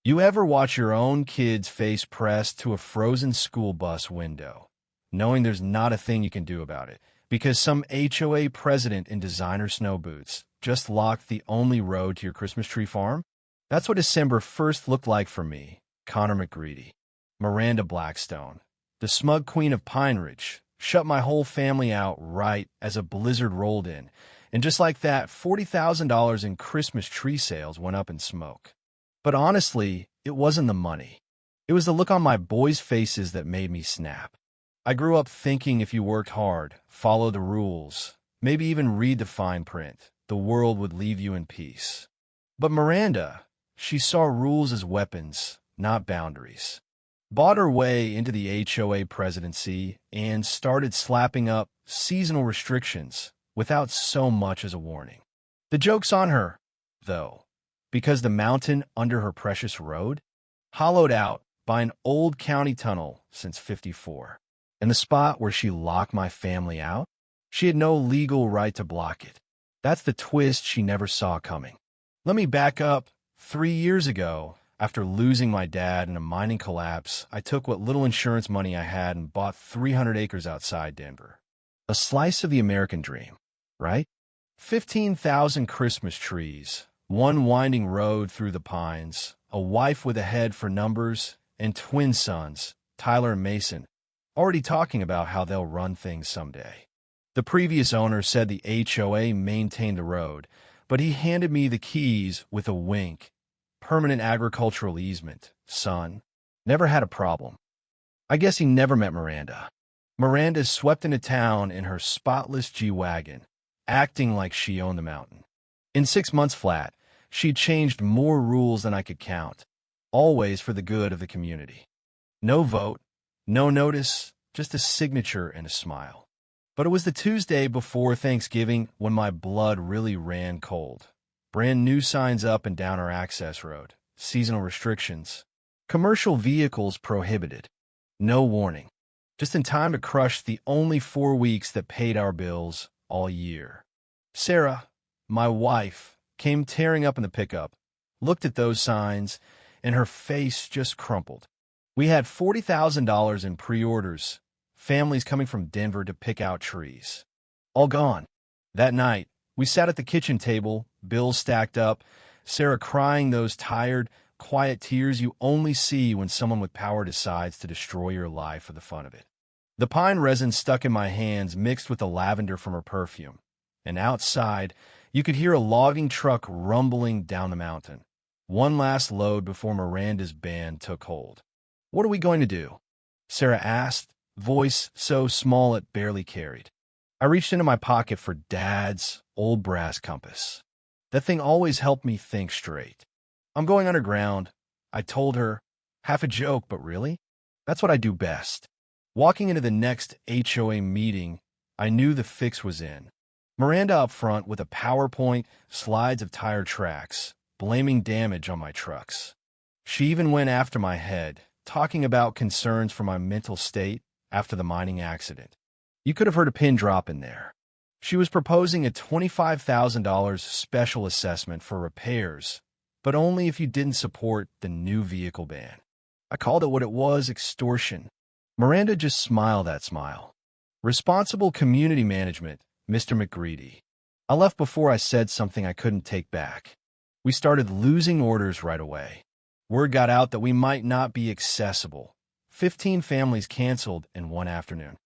You ever watch your own kid's face pressed to a frozen school bus window, knowing there's not a thing you can do about it, because some HOA president in designer snow boots just locked the only road to your Christmas tree farm? That's what December 1st looked like for me, Connor McGreedy. Miranda Blackstone, the smug queen of Pine Ridge, shut my whole family out right as a blizzard rolled in, and just like that, $40,000 in Christmas tree sales went up in smoke. But honestly, it wasn't the money. It was the look on my boys' faces that made me snap. I grew up thinking if you worked hard, followed the rules, maybe even read the fine print, the world would leave you in peace. But Miranda, she saw rules as weapons, not boundaries. Bought her way into the HOA presidency and started slapping up seasonal restrictions without so much as a warning. The joke's on her, though, because the mountain under her precious road, hollowed out by an old county tunnel since '54, and the spot where she locked my family out, she had no legal right to block it. That's the twist she never saw coming. Let me back up. 3 years ago, after losing my dad in a mining collapse, I took what little insurance money I had and bought 300 acres outside Denver. A slice of the American dream, right? 15,000 Christmas trees, one winding road through the pines, a wife with a head for numbers, and twin sons, Tyler and Mason, already talking about how they'll run things someday. The previous owner said the HOA maintained the road, but he handed me the keys with a wink. Permanent agricultural easement, son. Never had a problem. I guess he never met Miranda. Miranda swept into town in her spotless G-Wagon, acting like she owned the mountain. In 6 months flat, she'd changed more rules than I could count, always for the good of the community. No vote, no notice, just a signature and a smile. But it was the Tuesday before Thanksgiving when my blood really ran cold. Brand new signs up and down our access road. Seasonal restrictions. Commercial vehicles prohibited. No warning. Just in time to crush the only 4 weeks that paid our bills all year. Sarah, my wife, came tearing up in the pickup, looked at those signs, and her face just crumpled. We had $40,000 in pre-orders, families coming from Denver to pick out trees. All gone. That night, we sat at the kitchen table, bills stacked up, Sarah crying those tired, quiet tears you only see when someone with power decides to destroy your life for the fun of it. The pine resin stuck in my hands mixed with the lavender from her perfume, and outside, you could hear a logging truck rumbling down the mountain. One last load before Miranda's band took hold. "What are we going to do?" Sarah asked, voice so small it barely carried. I reached into my pocket for Dad's old brass compass. That thing always helped me think straight. "I'm going underground," I told her, half a joke, but really? That's what I do best. Walking into the next HOA meeting, I knew the fix was in. Miranda up front with a PowerPoint, slides of tire tracks, blaming damage on my trucks. She even went after my head, talking about concerns for my mental state after the mining accident. You could have heard a pin drop in there. She was proposing a $25,000 special assessment for repairs, but only if you didn't support the new vehicle ban. I called it what it was, extortion. Miranda just smiled that smile. Responsible community management, Mr. McGreedy. I left before I said something I couldn't take back. We started losing orders right away. Word got out that we might not be accessible. 15 families canceled in one afternoon.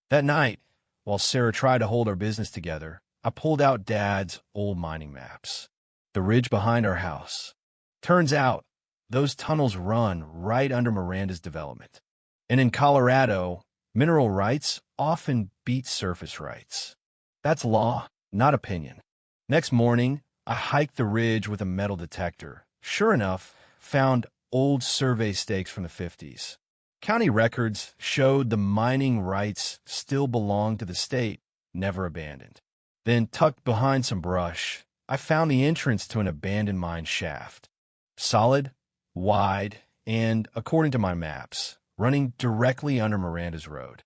That night, while Sarah tried to hold our business together, I pulled out Dad's old mining maps. The ridge behind our house. Turns out, those tunnels run right under Miranda's development. And in Colorado, mineral rights often beat surface rights. That's law, not opinion. Next morning, I hiked the ridge with a metal detector. Sure enough, found old survey stakes from the '50s. County records showed the mining rights still belonged to the state, never abandoned. Then, tucked behind some brush, I found the entrance to an abandoned mine shaft. Solid, wide, and, according to my maps, running directly under Miranda's road.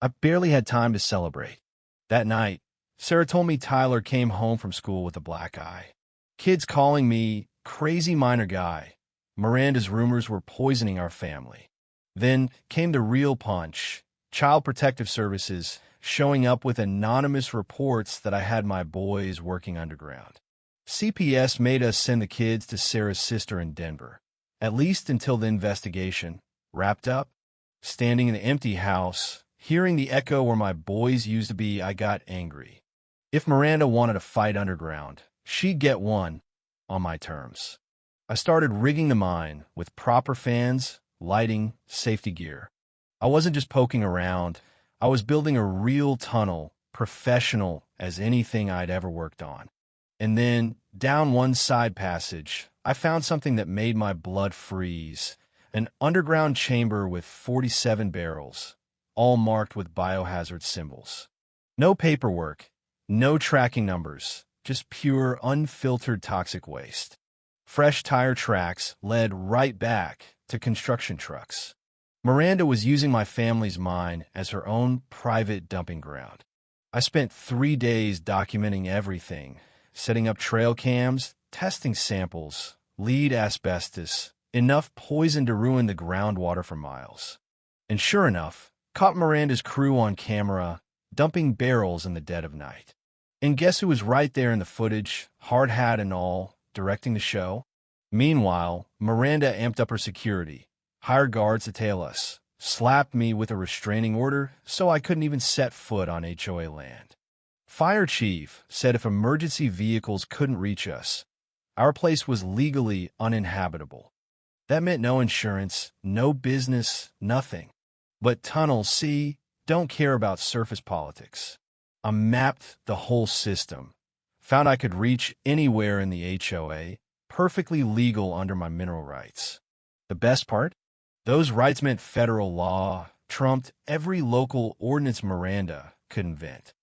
I barely had time to celebrate. That night, Sarah told me Tyler came home from school with a black eye. Kids calling me crazy miner guy, Miranda's rumors were poisoning our family. Then came the real punch. Child Protective Services showing up with anonymous reports that I had my boys working underground. CPS made us send the kids to Sarah's sister in Denver, at least until the investigation wrapped up. Standing in the empty house, hearing the echo where my boys used to be, I got angry. If Miranda wanted to fight underground, she'd get one on my terms. I started rigging the mine with proper fans, lighting, safety gear. I wasn't just poking around. I was building a real tunnel, professional as anything I'd ever worked on. And then, down one side passage, I found something that made my blood freeze. An underground chamber with 47 barrels, all marked with biohazard symbols. No paperwork, no tracking numbers, just pure, unfiltered toxic waste. Fresh tire tracks led right back to construction trucks. Miranda was using my family's mine as her own private dumping ground. I spent 3 days documenting everything, setting up trail cams, testing samples, lead asbestos, enough poison to ruin the groundwater for miles. And sure enough, caught Miranda's crew on camera, dumping barrels in the dead of night. And guess who was right there in the footage, hard hat and all, directing the show? Meanwhile, Miranda amped up her security, hired guards to tail us, slapped me with a restraining order so I couldn't even set foot on HOA land. Fire chief said if emergency vehicles couldn't reach us, our place was legally uninhabitable. That meant no insurance, no business, nothing. But tunnels, see, don't care about surface politics. I mapped the whole system, found I could reach anywhere in the HOA, perfectly legal under my mineral rights. The best part? Those rights meant federal law trumped every local ordinance Miranda could invent.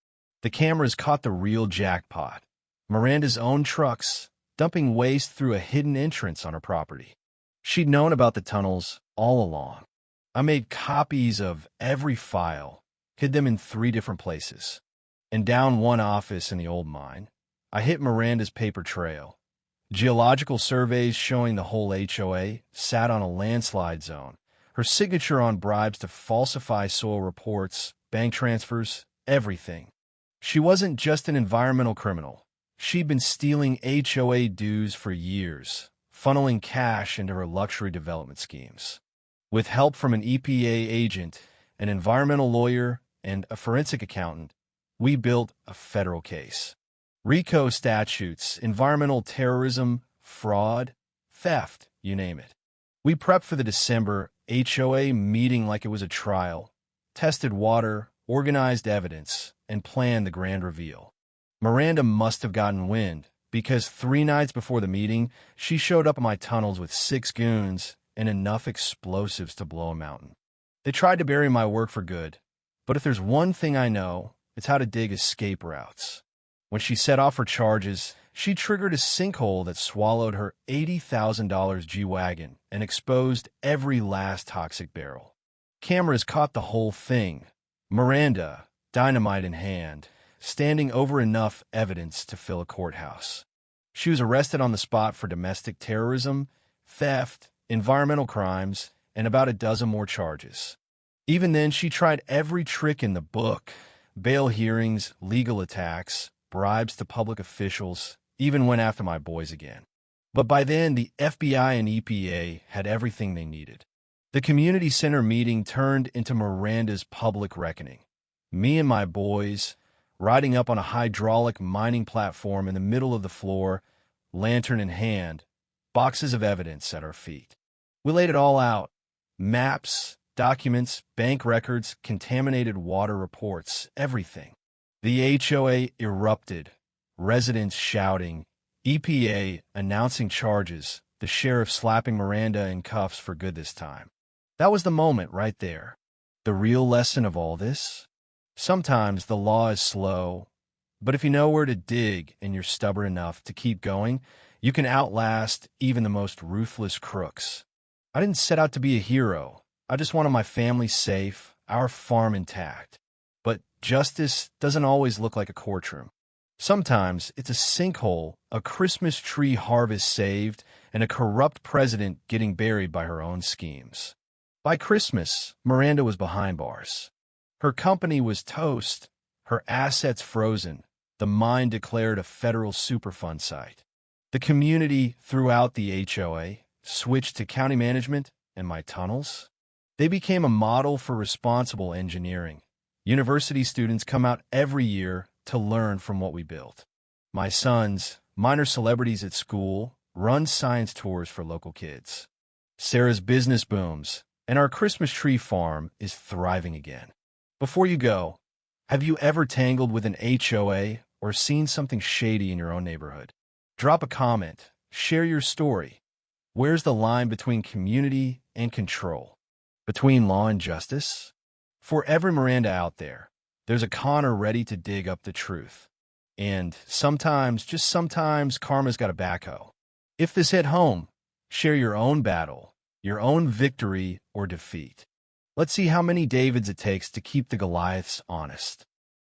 The cameras caught the real jackpot. Miranda's own trucks dumping waste through a hidden entrance on her property. She'd known about the tunnels all along. I made copies of every file, hid them in 3 different places. And down one office in the old mine, I hit Miranda's paper trail. Geological surveys showing the whole HOA sat on a landslide zone. Her signature on bribes to falsify soil reports, bank transfers, everything. She wasn't just an environmental criminal. She'd been stealing HOA dues for years, funneling cash into her luxury development schemes. With help from an EPA agent, an environmental lawyer, and a forensic accountant, we built a federal case. RICO statutes, environmental terrorism, fraud, theft, you name it. We prepped for the December HOA meeting like it was a trial, tested water, organized evidence, and planned the grand reveal. Miranda must have gotten wind, because 3 nights before the meeting, she showed up in my tunnels with 6 goons and enough explosives to blow a mountain. They tried to bury my work for good, but if there's one thing I know, it's how to dig escape routes. When she set off her charges, she triggered a sinkhole that swallowed her $80,000 G-Wagon and exposed every last toxic barrel. Cameras caught the whole thing. Miranda, dynamite in hand, standing over enough evidence to fill a courthouse. She was arrested on the spot for domestic terrorism, theft, environmental crimes, and about a dozen more charges. Even then, she tried every trick in the book: bail hearings, legal attacks, bribes to public officials, even went after my boys again. But by then, the FBI and EPA had everything they needed. The community center meeting turned into Miranda's public reckoning. Me and my boys, riding up on a hydraulic mining platform in the middle of the floor, lantern in hand, boxes of evidence at our feet. We laid it all out: maps, documents, bank records, contaminated water reports, everything. The HOA erupted, residents shouting, EPA announcing charges, the sheriff slapping Miranda in cuffs for good this time. That was the moment right there. The real lesson of all this? Sometimes the law is slow, but if you know where to dig and you're stubborn enough to keep going, you can outlast even the most ruthless crooks. I didn't set out to be a hero. I just wanted my family safe, our farm intact. But justice doesn't always look like a courtroom. Sometimes it's a sinkhole, a Christmas tree harvest saved, and and a corrupt president getting buried by her own schemes. By Christmas, Miranda was behind bars. Her company was toast, her assets frozen, the mine declared a federal Superfund site. The community throughout the HOA switched to county management and my tunnels. They became a model for responsible engineering. University students come out every year to learn from what we built. My sons, minor celebrities at school, run science tours for local kids. Sarah's business booms, and our Christmas tree farm is thriving again. Before you go, have you ever tangled with an HOA or seen something shady in your own neighborhood? Drop a comment, share your story. Where's the line between community and control? Between law and justice? For every Miranda out there, there's a Connor ready to dig up the truth. And sometimes, just sometimes, karma's got a backhoe. If this hit home, share your own battle, your own victory or defeat. Let's see how many Davids it takes to keep the Goliaths honest.